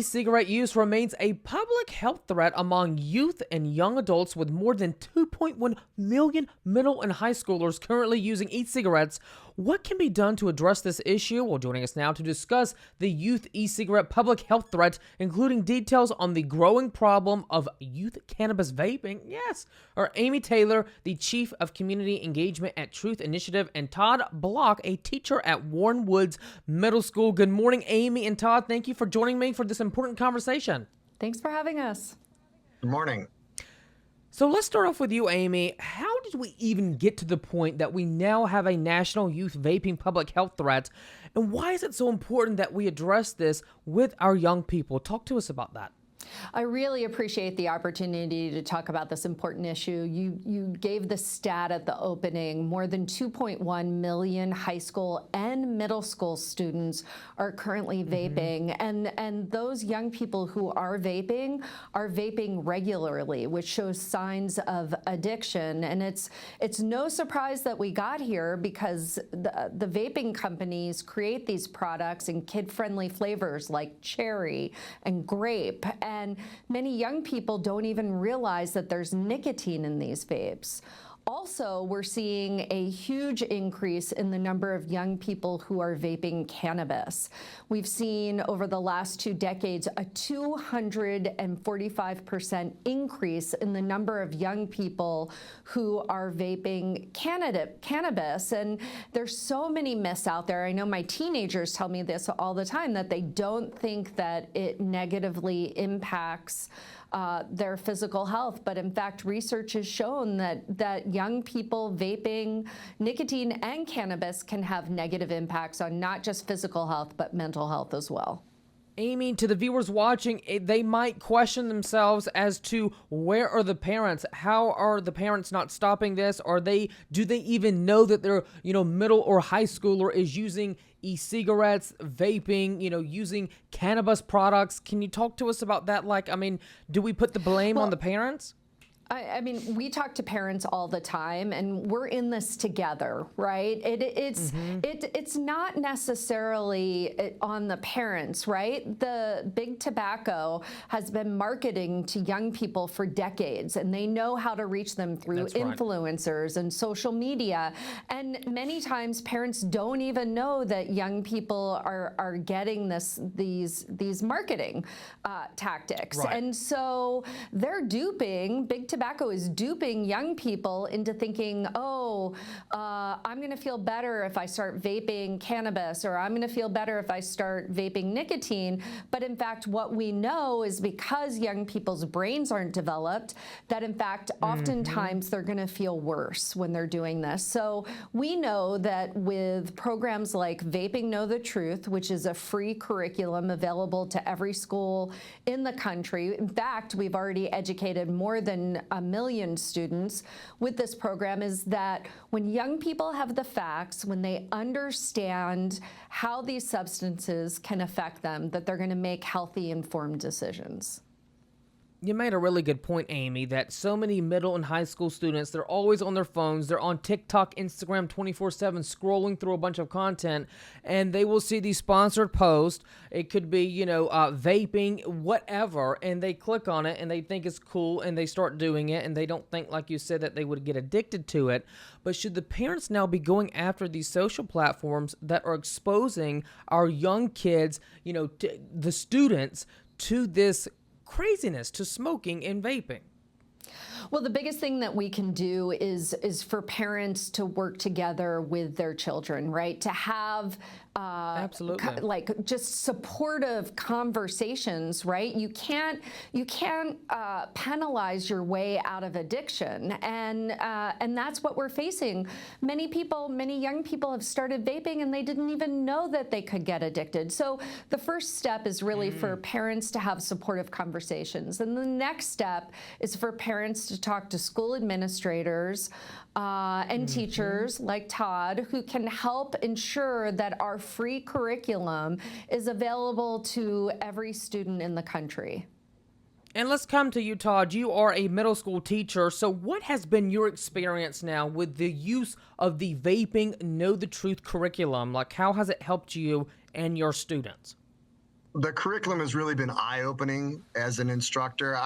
e-cigarette use remains a public health threat among youth and young adults, with more than 2.1 million middle and high schoolers currently using e-cigarettes. What can be done to address this issue? Well, joining us now to discuss the youth e-cigarette public health threat, including details on the growing problem of youth cannabis vaping, are Amy Taylor, the Chief of Community Engagement at Truth Initiative, and Todd Bloch, a teacher at Warren Woods Middle School. Good morning, Amy and Todd. Thank you for joining me for this important conversation. Thanks for having us. Good morning. So let's start off with you, Amy. How did we even get to the point that we now have a national youth vaping public health threat? And why is it so important that we address this with our young people? Talk to us about that. I really appreciate the opportunity to talk about this important issue. You gave the stat at the opening. More than 2.1 million high school and middle school students are currently vaping. And those young people who are vaping regularly, which shows signs of addiction. And it's no surprise that we got here, because the vaping companies create these products in kid-friendly flavors like cherry and grape. And many young people don't even realize that there's nicotine in these vapes. Also, we're seeing a huge increase in the number of young people who are vaping cannabis. We've seen over the last 2 decades a 245% increase in the number of young people who are vaping cannabis. And there's so many myths out there. I know my teenagers tell me this all the time, that they don't think that it negatively impacts their physical health. But in fact, research has shown that young people vaping nicotine and cannabis can have negative impacts on not just physical health, but mental health as well. Amy, to the viewers watching, they might question themselves as to where are the parents? How are the parents not stopping this? Do they even know that their middle or high schooler is using e-cigarettes, vaping, using cannabis products? Can you talk to us about that? Do we put the blame on the parents? I mean, we talk to parents all the time, and we're in this together, right? It's not necessarily on the parents, right? The big tobacco has been marketing to young people for decades, and they know how to reach them through influencers and social media. And many times, parents don't even know that young people are getting these marketing tactics, and so they're duping. Big tobacco is duping young people into thinking, I'm going to feel better if I start vaping cannabis, or I'm going to feel better if I start vaping nicotine. But in fact, what we know is, because young people's brains aren't developed, that in fact, oftentimes they're going to feel worse when they're doing this. So we know that with programs like Vaping Know the Truth, which is a free curriculum available to every school in the country. In fact, we've already educated more than 1 million students with this program, is that when young people have the facts, when they understand how these substances can affect them, that they're going to make healthy, informed decisions. You made a really good point, Amy, that so many middle and high school students, they're always on their phones. They're on TikTok, Instagram 24/7, scrolling through a bunch of content, and they will see these sponsored posts. It could be, vaping, whatever, and they click on it and they think it's cool and they start doing it, and they don't think, like you said, that they would get addicted to it. But should the parents now be going after these social platforms that are exposing our young kids, the students, to this craziness, to smoking and vaping? Well, the biggest thing that we can do is for parents to work together with their children, right? To have just supportive conversations, right? You can't penalize your way out of addiction, and that's what we're facing. Many young people have started vaping and they didn't even know that they could get addicted. So the first step is really for parents to have supportive conversations, and the next step is for parents to talk to school administrators and teachers like Todd, who can help ensure that our free curriculum is available to every student in the country. And let's come to you, Todd. You are a middle school teacher. So what has been your experience now with the use of the Vaping Know the Truth curriculum? How has it helped you and your students? The curriculum has really been eye-opening as an instructor.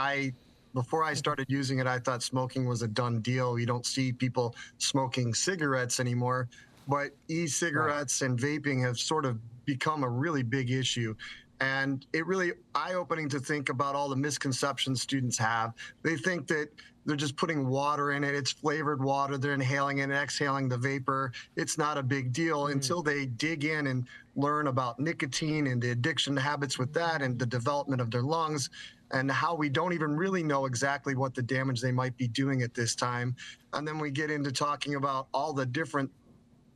Before I started using it, I thought smoking was a done deal. You don't see people smoking cigarettes anymore, but e-cigarettes and vaping have sort of become a really big issue. And it really eye-opening to think about all the misconceptions students have. They think that they're just putting water in it. It's flavored water. They're inhaling and exhaling the vapor. It's not a big deal until they dig in and learn about nicotine and the addiction habits with that and the development of their lungs and how we don't even really know exactly what the damage they might be doing at this time. And then we get into talking about all the different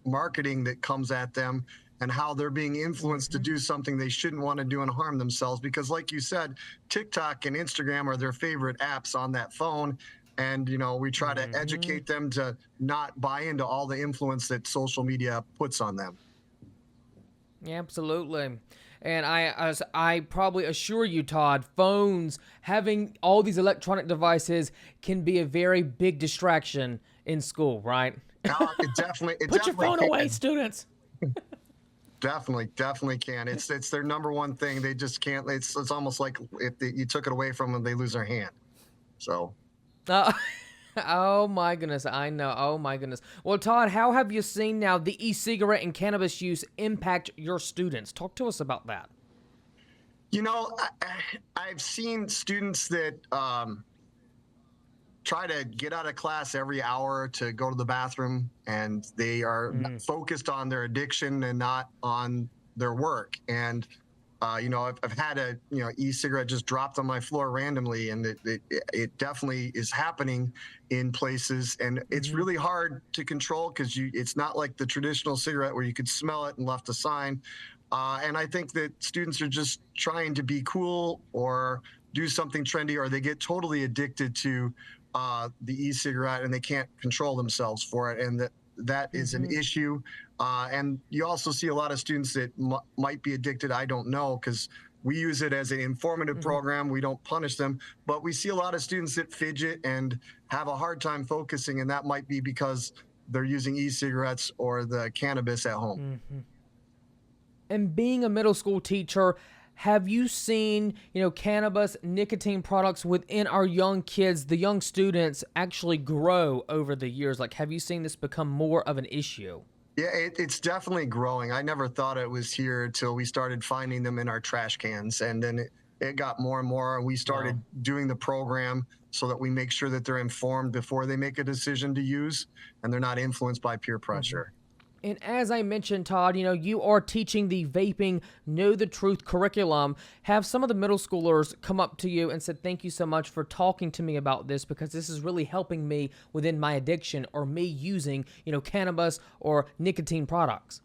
marketing that comes at them and how they're being influenced to do something they shouldn't want to do and harm themselves. Because like you said, TikTok and Instagram are their favorite apps on that phone. And, we try to educate them to not buy into all the influence that social media puts on them. Yeah, absolutely. And I probably assure you, Todd, phones, having all these electronic devices can be a very big distraction in school, right? It definitely Put your phone away, students. Definitely can. It's their number one thing. They just can't. It's almost like if you took it away from them, they lose their hand. So. Oh my goodness, I know. Oh my goodness. Well, Todd, how have you seen now the e-cigarette and cannabis use impact your students? Talk to us about that. I've seen students that try to get out of class every hour to go to the bathroom, and they are focused on their addiction and not on their work. And I've had a e-cigarette just dropped on my floor randomly, and it definitely is happening in places, and it's really hard to control because it's not like the traditional cigarette where you could smell it and left a sign. And I think that students are just trying to be cool or do something trendy, or they get totally addicted to the e-cigarette and they can't control themselves for it, and that is an issue. And you also see a lot of students that might be addicted. I don't know, because we use it as an informative program. We don't punish them, but we see a lot of students that fidget and have a hard time focusing, and that might be because they're using e-cigarettes or the cannabis at home. And being a middle school teacher, have you seen, cannabis, nicotine products within our young kids, the young students, actually grow over the years? Like, have you seen this become more of an issue? Yeah, it's definitely growing. I never thought it was here until we started finding them in our trash cans. And then it got more and more, and we started doing the program so that we make sure that they're informed before they make a decision to use, and they're not influenced by peer pressure. And as I mentioned, Todd, you are teaching the Vaping Know the Truth curriculum. Have some of the middle schoolers come up to you and said, thank you so much for talking to me about this, because this is really helping me within my addiction or me using, cannabis or nicotine products?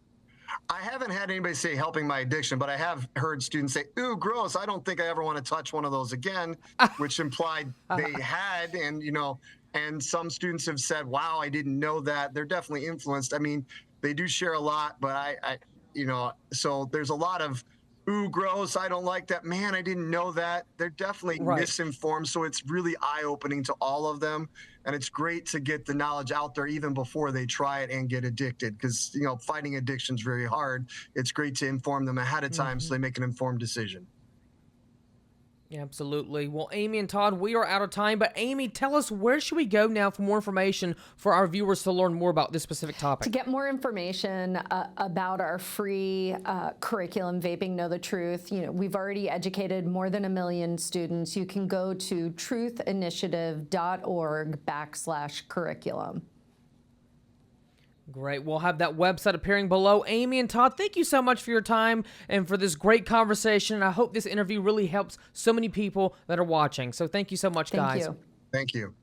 I haven't had anybody say helping my addiction, but I have heard students say, ooh, gross, I don't think I ever want to touch one of those again, which implied they had. And some students have said, wow, I didn't know that. They're definitely influenced. I mean, they do share a lot, but so there's a lot of, ooh, gross, I don't like that. Man, I didn't know that. They're definitely misinformed. So it's really eye-opening to all of them. And it's great to get the knowledge out there even before they try it and get addicted, because, fighting addiction is very hard. It's great to inform them ahead of time so they make an informed decision. Yeah, absolutely. Well, Amy and Todd, we are out of time, but Amy, tell us, where should we go now for more information for our viewers to learn more about this specific topic? To get more information about our free curriculum, Vaping Know the Truth, we've already educated more than 1 million students. You can go to truthinitiative.org/curriculum. Great. We'll have that website appearing below. Amy and Todd, thank you so much for your time and for this great conversation. I hope this interview really helps so many people that are watching. So thank you so much, guys. Thank you. Thank you.